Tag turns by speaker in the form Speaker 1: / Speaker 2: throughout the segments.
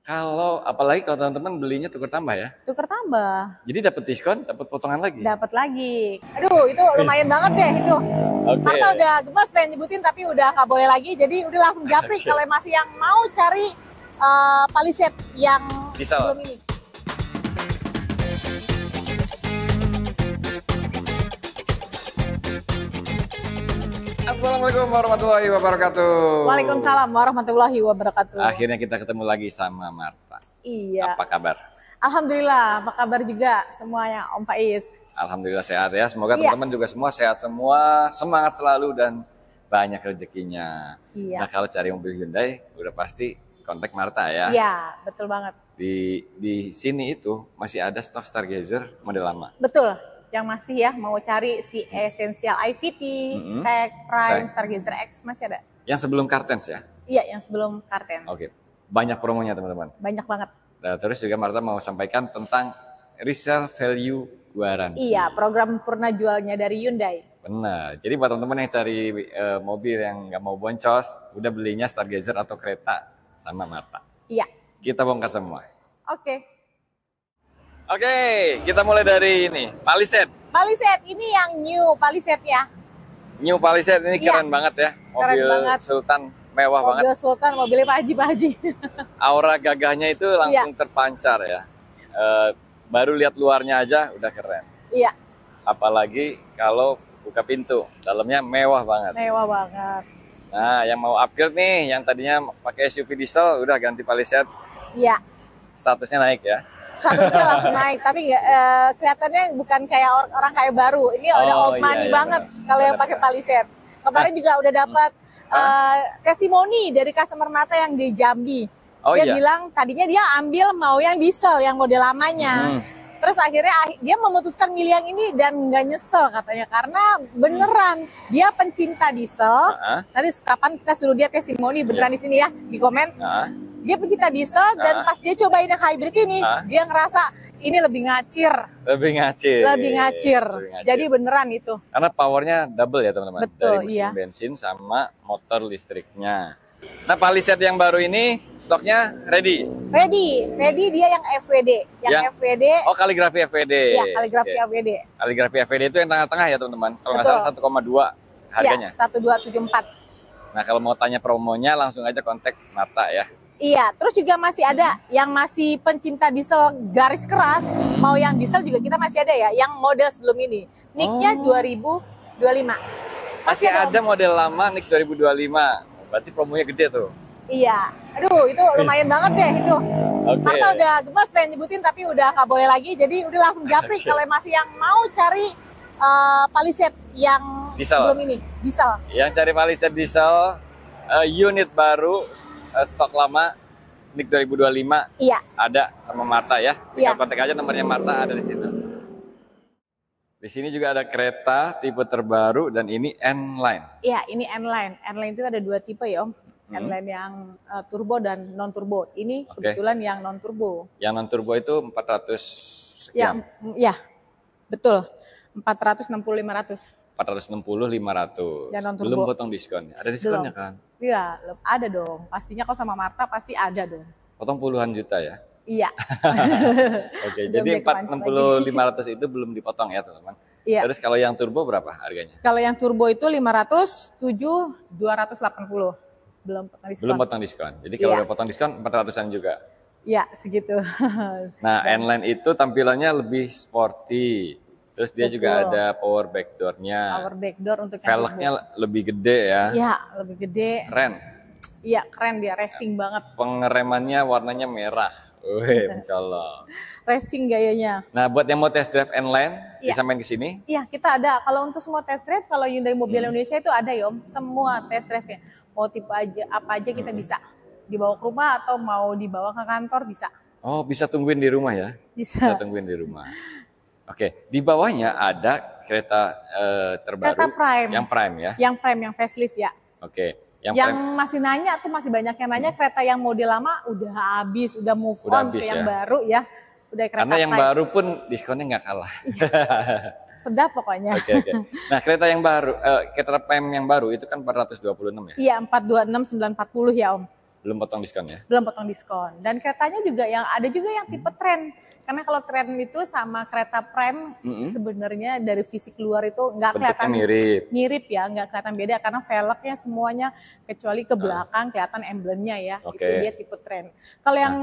Speaker 1: Kalau apalagi kalau teman-teman belinya tukar tambah ya.
Speaker 2: Tuker tambah.
Speaker 1: Jadi dapat diskon, dapat potongan lagi.
Speaker 2: Dapat lagi. Aduh, itu lumayan banget deh itu.
Speaker 1: Oke.
Speaker 2: Marta udah gemes pengen nyebutin tapi udah nggak boleh lagi. Jadi udah langsung japri kalau masih yang mau cari Palisade yang
Speaker 1: Diesel.
Speaker 2: sebelum ini.
Speaker 1: Assalamualaikum warahmatullahi wabarakatuh.
Speaker 2: Waalaikumsalam warahmatullahi wabarakatuh.
Speaker 1: Akhirnya kita ketemu lagi sama Marta.
Speaker 2: Iya.
Speaker 1: Apa kabar?
Speaker 2: Alhamdulillah, apa kabar juga semuanya Om Faiz?
Speaker 1: Alhamdulillah sehat ya. Semoga
Speaker 2: Iya.
Speaker 1: teman-teman juga semua sehat semua, semangat selalu dan banyak rezekinya.
Speaker 2: Iya.
Speaker 1: Nah kalau cari mobil Hyundai udah pasti kontak Marta ya.
Speaker 2: Iya, betul banget.
Speaker 1: Di sini itu masih ada stok Stargazer model lama.
Speaker 2: Betul. Yang masih ya mau cari si Essential IVT, Tech, Prime,
Speaker 1: Tech.
Speaker 2: Stargazer X masih ada.
Speaker 1: Yang sebelum Kartens ya.
Speaker 2: Iya, yang sebelum Kartens.
Speaker 1: Oke. Banyak promonya teman-teman.
Speaker 2: Banyak banget.
Speaker 1: Nah, terus juga Marta mau sampaikan tentang resale value guarantee.
Speaker 2: Iya, program purna jualnya dari Hyundai.
Speaker 1: Benar. Jadi buat teman-teman yang cari mobil yang nggak mau boncos, udah belinya Stargazer atau kereta sama Marta.
Speaker 2: Iya.
Speaker 1: Kita bongkar semua.
Speaker 2: Oke.
Speaker 1: Oke, kita mulai dari ini, Palisade.
Speaker 2: Palisade ini yang new Palisade ya.
Speaker 1: New Palisade ini
Speaker 2: Iya.
Speaker 1: keren banget ya.
Speaker 2: Keren
Speaker 1: Mobil
Speaker 2: banget.
Speaker 1: Sultan mewah banget.
Speaker 2: Mobil Sultan, mobilnya Pak Haji, Pak Haji.
Speaker 1: Aura gagahnya itu langsung terpancar ya. Baru lihat luarnya aja udah keren.
Speaker 2: Iya,
Speaker 1: Apalagi kalau buka pintu, dalamnya mewah banget.
Speaker 2: mewah banget.
Speaker 1: Nah, yang mau upgrade nih, yang tadinya pakai SUV diesel, udah ganti Palisade,
Speaker 2: Iya,
Speaker 1: statusnya naik ya.
Speaker 2: statusnya langsung naik. Tapi nggak kelihatannya bukan kayak orang kayak baru. Ini udah old money
Speaker 1: iya,
Speaker 2: banget kalau yang pakai Palisade. Kemarin juga udah dapat testimoni dari customer Mata yang di Jambi.
Speaker 1: Oh,
Speaker 2: Dia
Speaker 1: iya.
Speaker 2: bilang tadinya dia ambil mau yang diesel, yang model lamanya. Terus akhirnya dia memutuskan milih yang ini dan nggak nyesel katanya karena beneran dia pencinta diesel. Nanti kapan kita suruh dia testimoni beneran di sini ya di komen. Dia pencinta diesel dan pas dia cobain yang hybrid ini dia ngerasa ini lebih ngacir.
Speaker 1: Lebih ngacir.
Speaker 2: Lebih ngacir. Jadi beneran itu.
Speaker 1: Karena powernya double ya teman-teman.
Speaker 2: Betul,
Speaker 1: dari mesin
Speaker 2: iya.
Speaker 1: bensin sama motor listriknya. Nah, Palisade yang baru ini stoknya ready.
Speaker 2: Ready dia yang FWD. Yang FWD.
Speaker 1: Oh, kaligrafi FWD.
Speaker 2: Iya, kaligrafi
Speaker 1: Oke.
Speaker 2: FWD.
Speaker 1: Kaligrafi FWD itu yang tengah-tengah ya teman-teman. Kalau nggak
Speaker 2: Betul.
Speaker 1: salah 1,2 harganya.
Speaker 2: Iya, 1274.
Speaker 1: Nah, kalau mau tanya promonya langsung aja kontak Marta ya.
Speaker 2: Iya, terus juga masih ada yang masih pencinta diesel garis keras, mau yang diesel juga kita masih ada ya, yang model sebelum ini. Nicknya 2025.
Speaker 1: Masih ada model lama NIK 2025. Berarti promonya gede tuh.
Speaker 2: Iya, aduh itu lumayan banget deh itu.
Speaker 1: Oke.
Speaker 2: Marta udah gemes pengen nyebutin tapi udah nggak boleh lagi, jadi udah langsung japri kalau masih yang mau cari Palisade yang
Speaker 1: Diesel.
Speaker 2: sebelum ini, diesel.
Speaker 1: Yang cari Palisade diesel, unit baru, stok lama NIK 2025
Speaker 2: Iya,
Speaker 1: ada sama Marta ya. Tinggal
Speaker 2: Iya.
Speaker 1: kontak aja nomornya Marta ada di situ. Di sini juga ada kereta tipe terbaru dan ini N-Line.
Speaker 2: iya ini N-Line. N-Line itu ada dua tipe ya Om. N-Line yang turbo dan non turbo. Ini
Speaker 1: Oke.
Speaker 2: kebetulan yang non turbo.
Speaker 1: Yang non turbo itu 400 sekian.
Speaker 2: Ya, betul. 460-500.
Speaker 1: 460 500.
Speaker 2: Yang non turbo.
Speaker 1: Belum potong diskon. Ada diskonnya kan?
Speaker 2: Iya, ada dong. Pastinya kalau sama Marta pasti ada dong.
Speaker 1: Potong puluhan juta ya.
Speaker 2: Iya.
Speaker 1: Oke,
Speaker 2: Udah
Speaker 1: jadi
Speaker 2: mulai kepancing
Speaker 1: 460 500 itu belum dipotong ya, teman-teman.
Speaker 2: Iya.
Speaker 1: Terus kalau yang turbo berapa harganya?
Speaker 2: Kalau yang turbo itu 500, 7, 280. Belum potong diskon.
Speaker 1: Belum potong diskon. Jadi kalau
Speaker 2: Iya.
Speaker 1: udah potong diskon 400-an juga.
Speaker 2: Iya, segitu.
Speaker 1: Nah, N-Line itu tampilannya lebih sporty. Terus dia juga
Speaker 2: Betul.
Speaker 1: ada power backdoor-nya.
Speaker 2: Power backdoor untuk yang
Speaker 1: Velgnya
Speaker 2: turbo.
Speaker 1: lebih gede ya.
Speaker 2: Iya, lebih gede.
Speaker 1: Keren.
Speaker 2: Iya, keren dia, racing banget.
Speaker 1: Pengeremannya warnanya merah. Wih, mencolok.
Speaker 2: Racing gayanya.
Speaker 1: Nah, buat yang mau test drive N-Line,
Speaker 2: Iya.
Speaker 1: bisa main ke sini.
Speaker 2: Iya, kita ada. Kalau untuk semua test drive, kalau Hyundai Mobil Indonesia itu ada ya Om. Semua test drive-nya. Mau tipe aja, apa aja kita bisa. Dibawa ke rumah atau mau dibawa ke kantor bisa.
Speaker 1: Oh, bisa tungguin di rumah ya? Bisa
Speaker 2: Bisa.
Speaker 1: tungguin di rumah. Oke, di bawahnya ada kereta terbaru.
Speaker 2: Kereta Prime.
Speaker 1: Yang Prime ya?
Speaker 2: Yang Prime, yang facelift ya.
Speaker 1: Oke, yang
Speaker 2: Yang
Speaker 1: Prime.
Speaker 2: masih nanya tuh masih banyak yang nanya kereta yang model lama udah habis, udah move
Speaker 1: Udah
Speaker 2: on
Speaker 1: habis
Speaker 2: ke yang
Speaker 1: ya.
Speaker 2: baru ya. Udah kereta
Speaker 1: Karena yang
Speaker 2: Prime.
Speaker 1: baru pun diskonnya nggak kalah.
Speaker 2: Sedap pokoknya.
Speaker 1: Oke, oke. Nah, kereta yang baru, kereta Prime yang baru itu kan 426 ya?
Speaker 2: Iya, 426 940 ya Om.
Speaker 1: Belum potong diskon ya?
Speaker 2: Belum potong diskon. Dan keretanya juga ada juga yang tipe tren. Karena kalau tren itu sama kereta Prime sebenarnya dari fisik luar itu nggak kelihatan mirip ya, nggak kelihatan beda karena velgnya semuanya kecuali ke belakang kelihatan emblemnya ya. Itu dia tipe tren. Kalau yang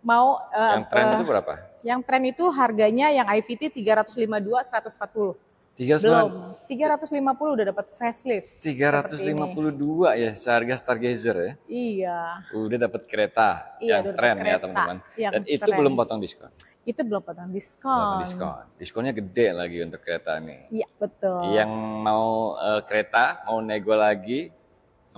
Speaker 2: mau
Speaker 1: yang tren itu berapa?
Speaker 2: Yang tren itu harganya yang IVT 352 140. Belum, 350 udah dapat facelift.
Speaker 1: 352 ya, seharga Stargazer ya?
Speaker 2: Iya.
Speaker 1: Udah dapat kereta yang tren ya teman-teman. Dan itu belum potong diskon?
Speaker 2: Itu belum potong diskon.
Speaker 1: Diskonnya gede lagi untuk kereta nih.
Speaker 2: Iya, betul.
Speaker 1: Yang mau kereta, mau nego lagi,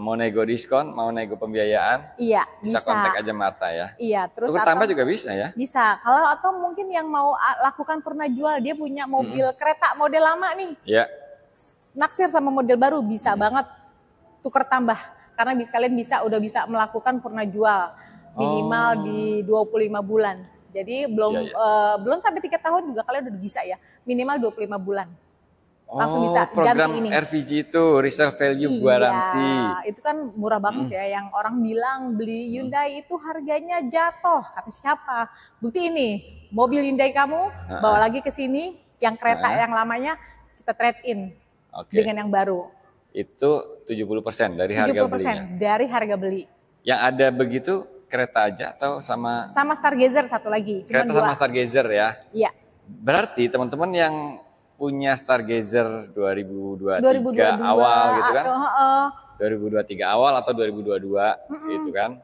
Speaker 1: mau nego diskon, mau nego pembiayaan,
Speaker 2: iya,
Speaker 1: bisa kontak aja Marta ya.
Speaker 2: Iya, terus
Speaker 1: tukar tambah juga bisa ya.
Speaker 2: Bisa. Kalau atau mungkin yang mau lakukan pernah jual, dia punya mobil kereta model lama nih.
Speaker 1: Iya.
Speaker 2: Naksir sama model baru bisa banget tukar tambah karena kalian udah bisa melakukan pernah jual minimal di 25 bulan. Jadi belum sampai 3 tahun juga kalian udah bisa ya. Minimal 25 bulan. Langsung bisa
Speaker 1: program
Speaker 2: ganti ini.
Speaker 1: RVG itu resale value guarantee.
Speaker 2: Iya, itu kan murah banget ya. Yang orang bilang beli Hyundai itu harganya jatuh. Kata siapa? Bukti ini, mobil Hyundai kamu bawa lagi ke sini, yang kereta yang lamanya kita trade in dengan yang baru.
Speaker 1: Itu 70% dari harga belinya.
Speaker 2: 70% dari harga beli.
Speaker 1: Yang ada begitu kereta aja atau sama?
Speaker 2: Sama Stargazer satu lagi.
Speaker 1: Kereta sama Stargazer ya?
Speaker 2: Iya.
Speaker 1: Berarti teman-teman yang punya Stargazer 2023 awal gitu kan, 2023 awal atau 2022 gitu kan,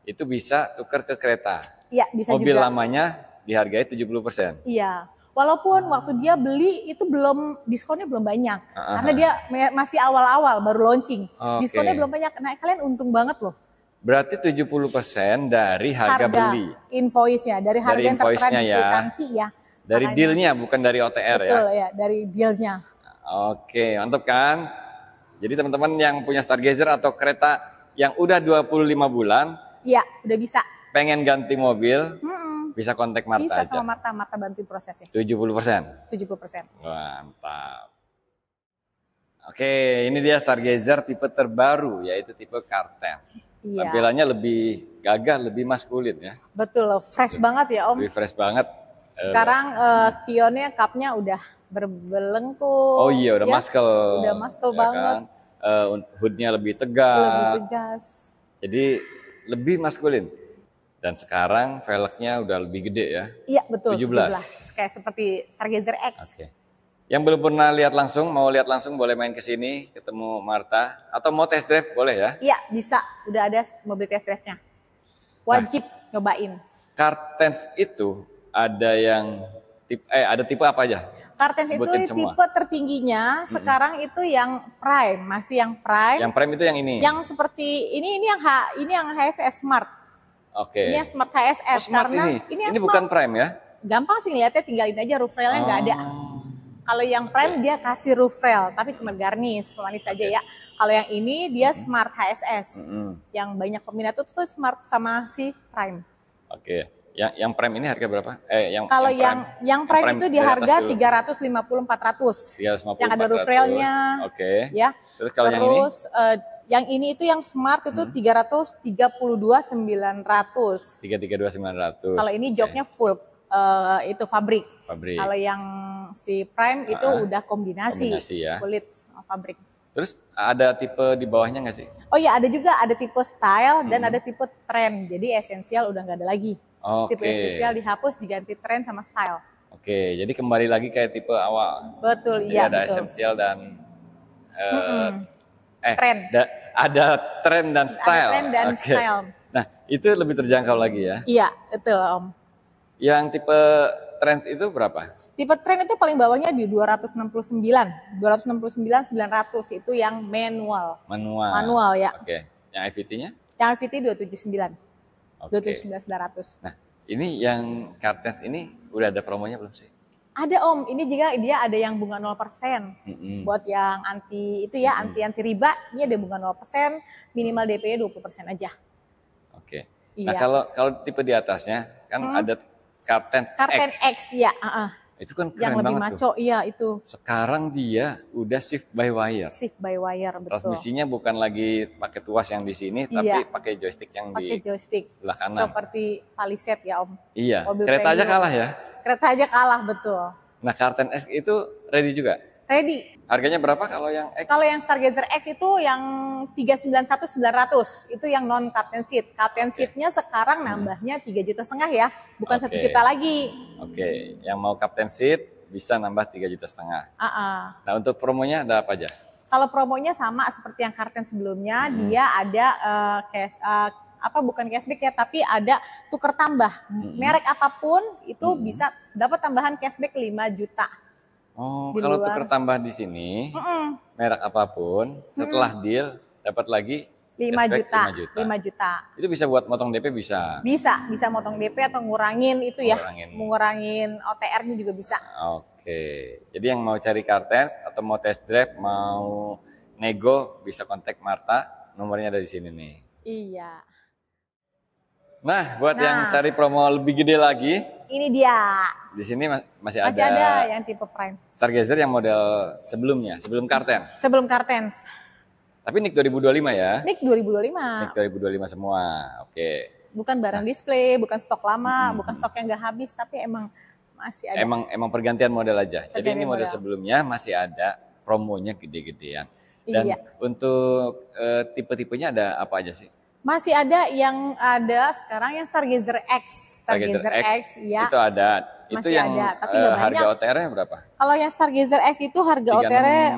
Speaker 1: itu bisa tukar ke kereta.
Speaker 2: Iya, bisa
Speaker 1: mobil
Speaker 2: juga.
Speaker 1: Lamanya dihargai 70%.
Speaker 2: Iya, walaupun waktu dia beli itu diskonnya belum banyak, karena dia masih awal-awal baru launching, diskonnya belum banyak. Nah, kalian untung banget loh.
Speaker 1: Berarti 70% dari harga beli.
Speaker 2: Invoice-nya, dari harga yang tertera di kwitansi ya.
Speaker 1: Dari deal-nya, bukan dari OTR.
Speaker 2: Betul ya, dari deal-nya.
Speaker 1: Oke, mantap kan? Jadi teman-teman yang punya Stargazer atau kereta yang udah 25 bulan.
Speaker 2: Iya, udah bisa.
Speaker 1: Pengen ganti mobil, bisa kontak Marta aja.
Speaker 2: Bisa sama Marta bantu prosesnya.
Speaker 1: 70%?
Speaker 2: 70%.
Speaker 1: Mantap. Oke, ini dia Stargazer tipe terbaru, yaitu tipe Karten. Iya. Tampilannya lebih gagah, lebih maskulin ya.
Speaker 2: Betul, fresh banget ya Om.
Speaker 1: Lebih fresh banget.
Speaker 2: Sekarang spionnya cupnya udah berbelengkung.
Speaker 1: Oh iya, udah maskel.
Speaker 2: Udah maskel ya banget.
Speaker 1: Kan? Hoodnya lebih tegas.
Speaker 2: Lebih tegas.
Speaker 1: Jadi lebih maskulin. Dan sekarang velgnya udah lebih gede ya.
Speaker 2: Iya betul. 17. Kayak seperti Stargazer X.
Speaker 1: Oke. Yang belum pernah lihat langsung, mau lihat langsung boleh main ke sini, ketemu Marta. Atau mau test drive boleh ya?
Speaker 2: Iya bisa. Udah ada mobil test drive-nya. Wajib nyobain.
Speaker 1: Kartens itu ada yang ada tipe apa aja?
Speaker 2: Kartens itu tipe tertingginya sekarang itu yang Prime, masih yang Prime.
Speaker 1: Yang Prime itu yang ini.
Speaker 2: Yang seperti ini yang HSS Smart.
Speaker 1: Oke.
Speaker 2: Ini yang Smart HSS karena
Speaker 1: ini bukan Prime ya?
Speaker 2: Gampang sih ngeliatnya, tinggalin aja roof rail-nya nggak ada. Kalau yang Prime dia kasih roof rail tapi cuma garnish, manis aja ya. Kalau yang ini dia Smart HSS. Yang banyak peminat itu tuh Smart sama si Prime.
Speaker 1: Oke. Yang Prime ini harga berapa?
Speaker 2: Kalau yang Prime itu di harga 350-400. Yang ada roof rail-nya.
Speaker 1: Oke.
Speaker 2: Ya.
Speaker 1: Terus kalau
Speaker 2: yang ini itu yang Smart itu 332.900.
Speaker 1: 332.900.
Speaker 2: Kalau ini joknya full itu fabrik. Kalau yang si Prime itu udah kombinasi
Speaker 1: ya.
Speaker 2: Kulit sama fabrik.
Speaker 1: Terus ada tipe di bawahnya nggak sih?
Speaker 2: Oh iya, ada juga, ada tipe style dan ada tipe trend. Jadi esensial udah nggak ada lagi. Tipe esensial dihapus, diganti trend sama style.
Speaker 1: Oke, jadi kembali lagi kayak tipe awal.
Speaker 2: Betul,
Speaker 1: jadi
Speaker 2: iya.
Speaker 1: Ada esensial dan
Speaker 2: trend.
Speaker 1: Ada trend dan style.
Speaker 2: Ada trend dan style.
Speaker 1: Nah, itu lebih terjangkau lagi ya?
Speaker 2: Iya, betul Om.
Speaker 1: Yang tipe trend itu berapa?
Speaker 2: Tipe trend itu paling bawahnya di 269.900 itu yang manual. Manual ya.
Speaker 1: Oke. Yang IVT-nya?
Speaker 2: Yang IVT 279. 279.900.
Speaker 1: Nah, ini yang Kartens ini udah ada promonya belum sih?
Speaker 2: Ada Om, ini juga dia ada yang bunga 0%. Buat yang anti itu ya, anti riba, ini ada bunga 0%, minimal DP-nya 20% aja.
Speaker 1: Oke. Nah, kalau tipe di atasnya kan ada Kartens
Speaker 2: X ya.
Speaker 1: Itu kan
Speaker 2: yang
Speaker 1: keren
Speaker 2: lebih
Speaker 1: banget
Speaker 2: maco.
Speaker 1: tuh.
Speaker 2: Iya itu.
Speaker 1: Sekarang dia udah shift by wire.
Speaker 2: Shift by wire, betul.
Speaker 1: Transmisinya bukan lagi pakai tuas yang di sini,
Speaker 2: Iya.
Speaker 1: tapi pakai joystick yang
Speaker 2: pakai
Speaker 1: di
Speaker 2: joystick.
Speaker 1: sebelah kanan.
Speaker 2: Seperti Palisade ya Om.
Speaker 1: Iya.
Speaker 2: Mobil
Speaker 1: Kereta aja
Speaker 2: premium.
Speaker 1: kalah ya.
Speaker 2: Kereta aja kalah, betul.
Speaker 1: Nah, Karten X itu ready juga.
Speaker 2: Ready.
Speaker 1: Harganya berapa kalau yang X?
Speaker 2: Kalau yang Stargazer X itu yang 391.900, itu yang non captain seat. Captain seatnya sekarang nambahnya 3,5 juta ya, bukan 1 juta lagi.
Speaker 1: Oke, yang mau captain seat bisa nambah 3,5 juta. Nah, untuk promonya ada apa aja?
Speaker 2: Kalau promonya sama seperti yang Karten sebelumnya, dia ada bukan cashback ya, tapi ada tuker tambah. Merek apapun itu bisa dapat tambahan cashback 5 juta.
Speaker 1: Oh, kalau tuker tambah di sini, merek apapun, setelah deal dapat lagi
Speaker 2: 5 juta.
Speaker 1: Itu bisa buat motong DP bisa?
Speaker 2: Bisa motong DP atau ngurangin itu ya, ngurangin OTR-nya juga bisa.
Speaker 1: Oke, jadi yang mau cari Kartens atau mau test drive, mau nego, bisa kontak Marta, nomornya ada di sini nih.
Speaker 2: Iya.
Speaker 1: Nah, buat yang cari promo lebih gede lagi,
Speaker 2: ini dia.
Speaker 1: Di sini masih
Speaker 2: ada yang tipe Prime.
Speaker 1: Stargazer yang model sebelumnya, sebelum Kartens.
Speaker 2: Sebelum Kartens.
Speaker 1: Tapi NIK 2025 ya?
Speaker 2: NIK 2025.
Speaker 1: NIK 2025 semua, oke.
Speaker 2: Bukan barang display, bukan stok lama, bukan stok yang nggak habis, tapi emang masih ada.
Speaker 1: Emang pergantian model aja. Jadi ini model sebelumnya masih ada promonya gede-gedean. Dan untuk tipe-tipenya ada apa aja sih?
Speaker 2: Masih ada yang ada sekarang yang Stargazer X.
Speaker 1: Stargazer X
Speaker 2: ya.
Speaker 1: Itu ada.
Speaker 2: Masih
Speaker 1: itu yang
Speaker 2: ada, tapi nggak
Speaker 1: harga
Speaker 2: banyak.
Speaker 1: OTR-nya berapa?
Speaker 2: Kalau yang Stargazer X itu harga OTR-nya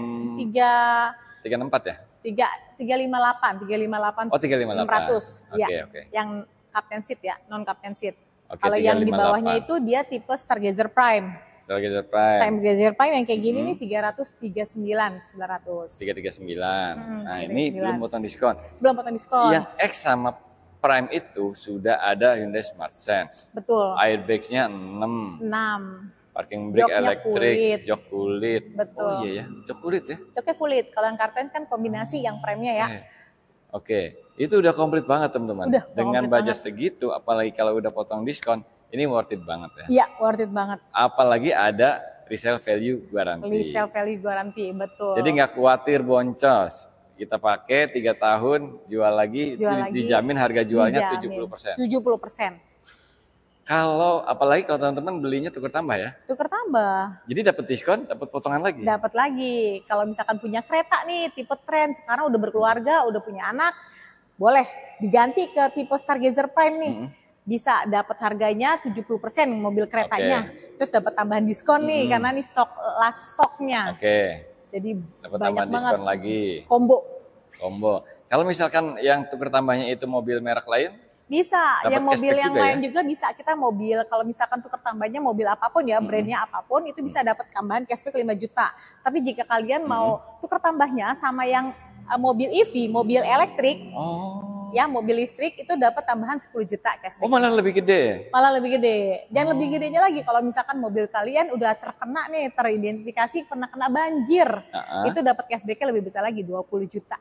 Speaker 1: 364 ya?
Speaker 2: 358.
Speaker 1: Oh, 358.
Speaker 2: 600. Ya. Yang captain seat ya, non captain seat. Kalau yang di bawahnya itu dia tipe Stargazer Prime.
Speaker 1: Stargazer Prime.
Speaker 2: Stargazer Prime yang kayak gini nih 339.900.
Speaker 1: 339. Nah, ini belum potong diskon.
Speaker 2: Belum potong diskon.
Speaker 1: Yang X sama Prime itu sudah ada Hyundai Smart Sense.
Speaker 2: Betul.
Speaker 1: Airbags-nya 6. Parking brake elektrik, jok kulit.
Speaker 2: Betul.
Speaker 1: Oh iya ya, jok kulit ya.
Speaker 2: Joknya kulit. Kalau yang Karten kan kombinasi yang prime-nya ya.
Speaker 1: Oke, itu udah komplit banget teman-teman. Dengan budget segitu, apalagi kalau udah potong diskon, ini worth it banget ya.
Speaker 2: Iya, worth it banget.
Speaker 1: Apalagi ada resale value guarantee.
Speaker 2: Resale value guarantee, betul.
Speaker 1: Jadi nggak khawatir boncos. Kita pakai 3 tahun, jual lagi, dijamin harga jualnya 70%.
Speaker 2: 70%.
Speaker 1: Kalau apalagi kalau teman-teman belinya tuker tambah ya?
Speaker 2: Tuker tambah.
Speaker 1: Jadi dapat diskon, dapat potongan lagi?
Speaker 2: Dapat lagi. Kalau misalkan punya kereta nih, tipe Trend, sekarang udah berkeluarga, udah punya anak, boleh diganti ke tipe Stargazer Prime nih. Bisa dapat harganya 70% mobil keretanya. Terus dapat tambahan diskon nih, karena nih last stoknya. Jadi
Speaker 1: dapat tambahan diskon lagi.
Speaker 2: Combo.
Speaker 1: Kalau misalkan yang tuker tambahnya itu mobil merek lain?
Speaker 2: Bisa, yang mobil yang
Speaker 1: juga
Speaker 2: lain juga bisa. Kita mobil, kalau misalkan tuker tambahnya mobil apapun ya, brandnya apapun, itu bisa dapat tambahan cashback 5 juta. Tapi jika kalian mau tuker tambahnya sama yang mobil EV, mobil elektrik, ya mobil listrik, itu dapat tambahan 10 juta cashback.
Speaker 1: Oh, malah lebih gede?
Speaker 2: Malah lebih gede. Dan lebih gedenya lagi, kalau misalkan mobil kalian udah terkena nih, teridentifikasi pernah kena banjir, itu dapat cashbacknya lebih besar lagi, 20 juta.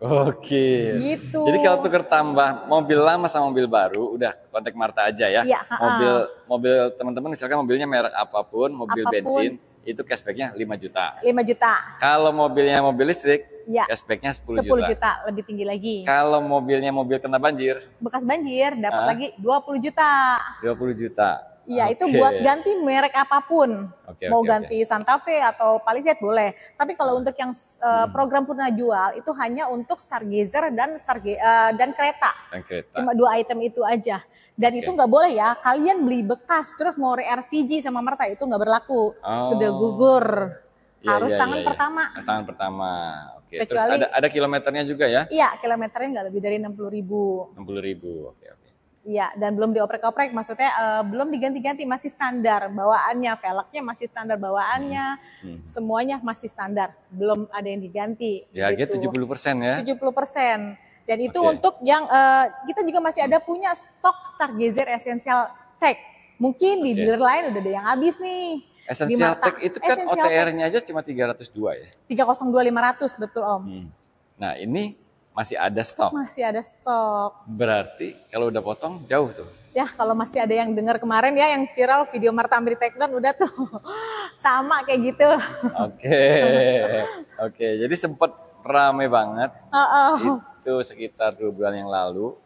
Speaker 1: Oke.
Speaker 2: Gitu.
Speaker 1: Jadi kalau tuker tambah mobil lama sama mobil baru, udah kontak Marta aja ya. Mobil teman-teman misalkan mobilnya merek apapun, bensin, itu cashbacknya 5 juta.
Speaker 2: 5 juta.
Speaker 1: Kalau mobilnya mobil listrik, cashbacknya 10
Speaker 2: juta, lebih tinggi lagi.
Speaker 1: Kalau mobilnya mobil kena banjir,
Speaker 2: bekas banjir, dapat lagi 20 juta.
Speaker 1: 20 juta.
Speaker 2: Iya, itu buat ganti merek apapun. Mau ganti Santa Fe atau Palisade boleh. Tapi kalau untuk yang program purna jual itu hanya untuk Stargazer dan kereta. Cuma 2 item itu aja. Dan itu nggak boleh ya. Kalian beli bekas terus mau re-RVG sama Marta itu nggak berlaku. Sudah gugur. Harus tangan pertama.
Speaker 1: Tangan pertama. Oke.
Speaker 2: Kecuali,
Speaker 1: terus ada kilometernya juga ya?
Speaker 2: Iya, kilometernya nggak lebih dari 60.000.
Speaker 1: 60.000. Oke.
Speaker 2: Iya, dan belum dioprek-oprek, maksudnya belum diganti-ganti, masih standar bawaannya, velgnya masih standar bawaannya, semuanya masih standar, belum ada yang diganti.
Speaker 1: Ya, gitu. 70% ya?
Speaker 2: 70%. Dan itu untuk yang, kita juga masih ada punya stok Stargazer Essential Tech. Mungkin di dealer lain udah ada yang habis nih.
Speaker 1: Essential Tech itu kan OTR-nya aja cuma 302 ya?
Speaker 2: 302.500, betul Om.
Speaker 1: Nah ini masih ada stok.
Speaker 2: Masih ada stok.
Speaker 1: Berarti kalau udah potong jauh tuh.
Speaker 2: Ya kalau masih ada yang dengar kemarin ya yang viral video Martha ambil take down udah tuh sama kayak gitu.
Speaker 1: Oke. Jadi sempet rame banget. Itu sekitar 2 bulan yang lalu.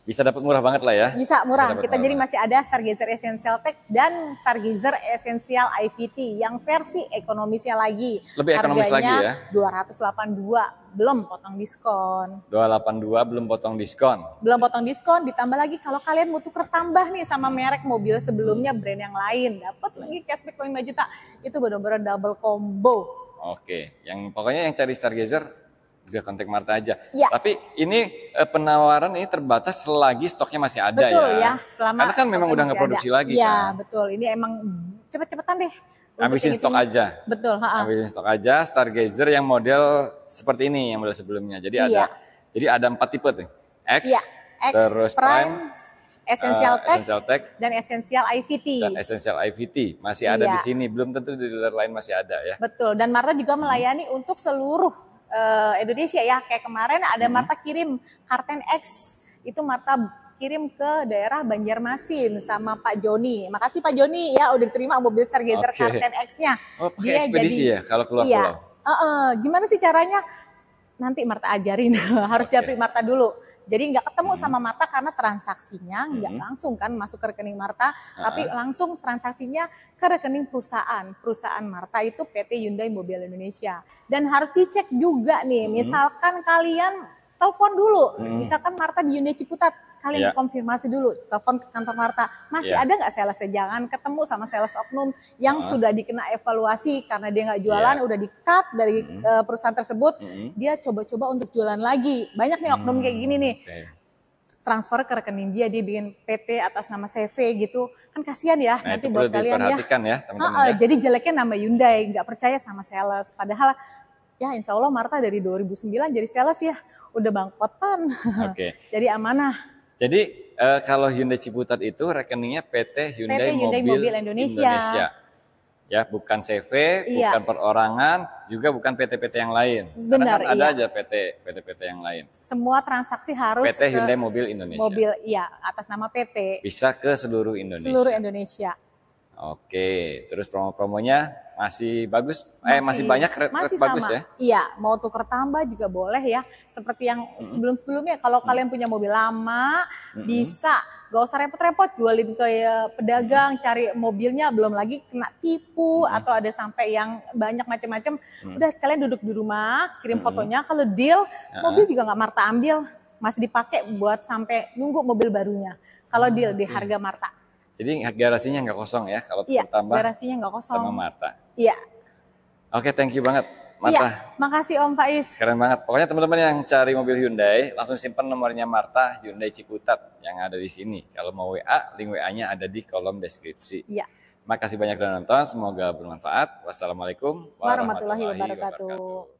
Speaker 1: Bisa dapat murah banget lah ya.
Speaker 2: Bisa murah. Kita jadi masih ada Stargazer Essential Tech dan Stargazer Essential IVT yang versi ekonomisnya lagi.
Speaker 1: Lebih ekonomis lagi ya.
Speaker 2: 282 belum potong diskon.
Speaker 1: 282 belum potong diskon.
Speaker 2: Belum potong diskon, ditambah lagi kalau kalian mau tuker tambah nih sama merek mobil sebelumnya brand yang lain, dapat lagi cashback 5 juta. Itu benar-benar double combo.
Speaker 1: Oke, pokoknya yang cari Stargazer udah kontak Martha aja.
Speaker 2: Ya.
Speaker 1: Tapi ini penawaran ini terbatas selagi stoknya masih ada.
Speaker 2: Betul ya.
Speaker 1: Karena kan memang udah nggak produksi lagi.
Speaker 2: Iya betul. Ini emang cepet-cepetan deh.
Speaker 1: Habisin stok aja.
Speaker 2: Betul.
Speaker 1: Habisin stok aja. Stargazer yang model seperti ini, yang model sebelumnya. Jadi ada 4 tipe tuh. X, terus Prime,
Speaker 2: Essential
Speaker 1: Tech,
Speaker 2: dan Essential IVT.
Speaker 1: masih ada di sini. Belum tentu di dealer lain masih ada ya.
Speaker 2: Betul. Dan Martha juga melayani untuk seluruh Indonesia ya, kayak kemarin ada Martha kirim Karten X, itu Martha kirim ke daerah Banjarmasin sama Pak Joni. Makasih Pak Joni ya udah diterima mobil Stargazer Karten X-nya.
Speaker 1: Oh, pakai ekspedisi ya kalau keluar pulau.
Speaker 2: Gimana sih caranya? Nanti Martha ajarin, harus japri Martha dulu. Jadi nggak ketemu sama Martha karena transaksinya nggak langsung kan masuk ke rekening Martha, tapi langsung transaksinya ke rekening perusahaan. Perusahaan Martha itu PT Hyundai Mobil Indonesia. Dan harus dicek juga nih, misalkan kalian telepon dulu, misalkan Martha di Hyundai Ciputat, kalian konfirmasi dulu, telepon ke kantor Martha, masih ada nggak salesnya? Jangan ketemu sama sales oknum yang sudah dikena evaluasi karena dia nggak jualan, udah di-cut dari perusahaan tersebut, dia coba-coba untuk jualan lagi. Banyak nih oknum kayak gini nih, transfer ke rekening dia bikin PT atas nama CV gitu, kan kasihan ya nanti buat kalian ya.
Speaker 1: Teman-teman
Speaker 2: Jadi jeleknya nama Hyundai, nggak percaya sama sales, padahal ya insya Allah Martha dari 2009 jadi sales ya, udah bangkotan, jadi amanah.
Speaker 1: Jadi kalau Hyundai Ciputat itu rekeningnya PT Hyundai Mobil Indonesia. Ya, bukan CV, bukan perorangan, juga bukan PT-PT yang lain.
Speaker 2: Benar,
Speaker 1: karena kan ada aja PT-PT yang lain.
Speaker 2: Semua transaksi harus
Speaker 1: PT Hyundai Mobil Indonesia.
Speaker 2: Atas nama PT.
Speaker 1: Bisa ke seluruh Indonesia.
Speaker 2: Seluruh Indonesia.
Speaker 1: Oke, terus promo-promonya masih bagus, masih banyak
Speaker 2: masih
Speaker 1: bagus
Speaker 2: sama.
Speaker 1: Ya?
Speaker 2: Iya, mau tuker tambah juga boleh ya. Seperti yang sebelum-sebelumnya, kalau kalian punya mobil lama, bisa. Gak usah repot-repot jualin ke pedagang, cari mobilnya, belum lagi kena tipu, atau ada sampai yang banyak macam-macam. Udah kalian duduk di rumah, kirim fotonya, kalau deal, mobil juga gak Martha ambil. Masih dipakai buat sampai nunggu mobil barunya. Kalau deal di harga Martha.
Speaker 1: Jadi garasinya nggak kosong ya kalau tambah.
Speaker 2: Garasinya nggak kosong.
Speaker 1: Sama Martha.
Speaker 2: Iya.
Speaker 1: Oke, thank you banget Martha.
Speaker 2: Iya, makasih Om Faiz.
Speaker 1: Keren banget. Pokoknya teman-teman yang cari mobil Hyundai langsung simpan nomornya Martha Hyundai Ciputat yang ada di sini. Kalau mau WA, link WA-nya ada di kolom deskripsi.
Speaker 2: Iya.
Speaker 1: Makasih banyak sudah nonton, semoga bermanfaat. Wassalamualaikum
Speaker 2: warahmatullahi wabarakatuh.